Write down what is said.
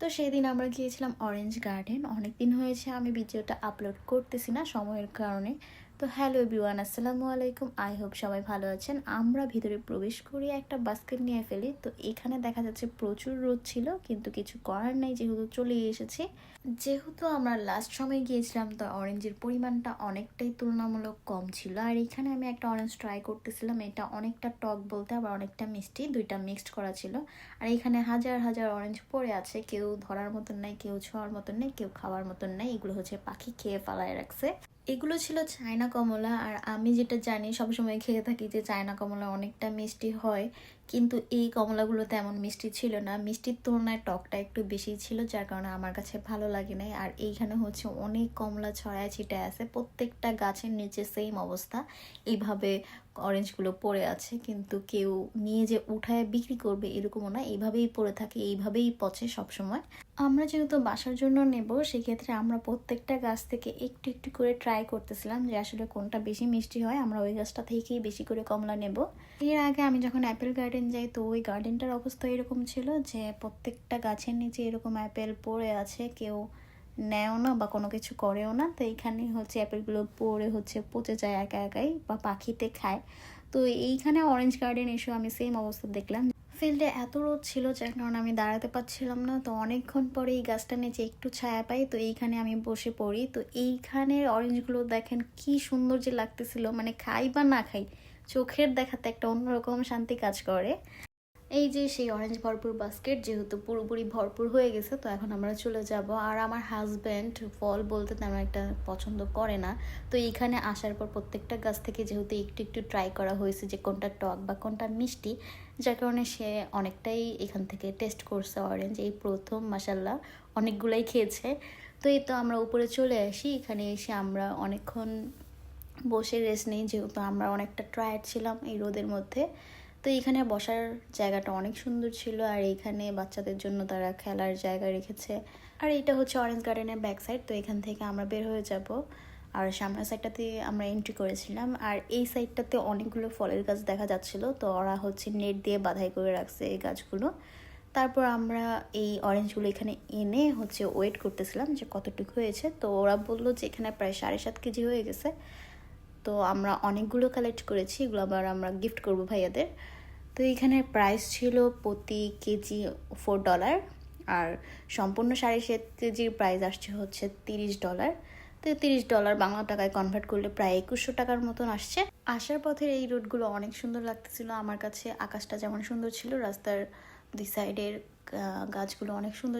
তো সেদিন আমরা গিয়েছিলাম অরেঞ্জ গার্ডেন। অনেক দিন হয়েছে আমি ভিডিওটা আপলোড করতেছি না সময়ের কারণে। তো হ্যালো এভরিওয়ান, আসসালামু আলাইকুম। আই হোপ সবাই ভালো আছেন। আমরা ভিতরে প্রবেশ করি, একটা বাস্কেট নিয়ে ফেলি। তো এখানে দেখা যাচ্ছে প্রচুর রোদ ছিল, কিন্তু কিছু করার নেই, যেহেতু চলে এসেছি। যেহেতু আমরা লাস্ট সময় গিয়েছিলাম, তো অরেঞ্জের পরিমাণটা অনেকটাই তুলনামূলক কম ছিল। আর এখানে আমি একটা অরেঞ্জ ট্রাই করতেছিলাম। এটা অনেকটা টক বলতে আবার অনেকটা মিষ্টি, দুইটা মিক্সড করা ছিল। আর এখানে হাজার হাজার অরেঞ্জ পড়ে আছে, কেউ ধরার মতন নাই, কেউ ছোঁয়ার মতন নেই, কেউ খাওয়ার মতন নেই। এগুলো হচ্ছে পাখি খেয়ে ফালায় রাখছে। এগুলো ছিল চায়না কমলা। আর আমি যেটা জানি, সবসময় খেয়ে থাকি যে চায়না কমলা অনেকটা মিষ্টি হয়, কিন্তু এই কমলাগুলো তেমন মিষ্টি ছিল না। মিষ্টির তুলনায় টকটা একটু বেশি ছিল, যার কারণে আমার কাছে ভালো লাগে নাই। আর এইখানে হচ্ছে অনেক কমলা ছড়ায় ছিটায় আছে, প্রত্যেকটা গাছের নিচে সেম অবস্থা, এইভাবে অরেঞ্জগুলো পড়ে আছে। কিন্তু কেউ নিয়ে যে উঠায় বিক্রি করবে এরকমও না, এইভাবেই পড়ে থাকে, এইভাবেই পচে সবসময়। আমরা যেহেতু বাসার জন্য নেব, সেক্ষেত্রে আমরা প্রত্যেকটা গাছ থেকে একটু একটু করে ট্রাই করতেছিলাম যে আসলে কোনটা বেশি মিষ্টি হয়। আমরা ওই গাছটা থেকেই বেশি করে কমলা নেব। এর আগে আমি যখন অ্যাপেল গার্ডেন যাই, তো ওই গার্ডেনটার অবস্থা এরকম ছিল যে প্রত্যেকটা গাছের নিচে এরকম অ্যাপেল পড়ে আছে, কেউ নেয়ও না বা কোনো কিছু করেও না। তো এইখানে হচ্ছে অ্যাপেলগুলো পড়ে হচ্ছে পচে যায় একা একাই, বা পাখিতে খায়। তো এইখানে অরেঞ্জ গার্ডেন এসেও আমি সেম অবস্থা দেখলাম। ফিল্ডে এত রোদ ছিল, যার কারণে আমি দাঁড়াতে পারছিলাম না। তো অনেকক্ষণ পরে এই গাছটার নিচে একটু ছায়া পাই, তো এইখানে আমি বসে পড়ি। তো এইখানের অরেঞ্জগুলো দেখেন কি সুন্দর যে লাগতেছিল, মানে খাই বা না খাই, চোখের দেখাতে একটা অন্যরকম শান্তি কাজ করে। এই যে সেই অরেঞ্জ ভরপুর বাস্কেট যেহেতু পুরোপুরি ভরপুর হয়ে গেছে, তো এখন আমরা চলে যাব। আর আমার হাজব্যান্ড ফল বলতে তেমন একটা পছন্দ করে না। তো এইখানে আসার পর প্রত্যেকটা গাছ থেকে যেহেতু একটু একটু ট্রাই করা হয়েছে যে কোনটা টক বা কোনটা মিষ্টি, যার কারণে সে অনেকটাই এখান থেকে টেস্ট করছে অরেঞ্জ। এই প্রথম মাসাল্লাহ অনেকগুলাই খেয়েছে। তো এই তো আমরা উপরে চলে আসি। এখানে এসে আমরা অনেকক্ষণ বসে রেস্ট নিই, যেহেতু আমরা অনেকটা টায়ার্ড ছিলাম এই রোদের মধ্যে। তো এইখানে বসার জায়গাটা অনেক সুন্দর ছিল, আর এইখানে বাচ্চাদের জন্য তারা খেলার জায়গা রেখেছে। আর এইটা হচ্ছে অরেঞ্জ গার্ডেনের ব্যাক সাইড। তো এখান থেকে আমরা বের হয়ে যাব। আর সামনের সাইডটাতে আমরা এন্ট্রি করেছিলাম। আর এই সাইডটাতে অনেকগুলো ফলের গাছ দেখা যাচ্ছিল, তো ওরা হচ্ছে নেট দিয়ে বাধাই করে রাখছে এই গাছগুলো। তারপর আমরা এই অরেঞ্জগুলো এখানে এনে হচ্ছে ওয়েট করতেছিলাম যে কতটুকু হয়েছে। তো ওরা বললো যে এখানে প্রায় 7.5 কেজি হয়ে গেছে। তো আমরা অনেকগুলো কালেক্ট করেছি, এগুলো আবার আমরা গিফট করব ভাইয়াদের। তো এইখানে প্রাইস ছিল প্রতি কেজি $4। আর সম্পূর্ণ 7.5 কেজির প্রাইস আসছে হচ্ছে $30। তো $30 বাংলা টাকায় কনভার্ট করলে প্রায় 2100 টাকার মতন আসছে। আসার পথে এই রোডগুলো অনেক সুন্দর লাগতেছিল আমার কাছে। আকাশটা যেমন সুন্দর ছিল, রাস্তার দুই সাইডের গাছগুলো অনেক সুন্দর ছিল।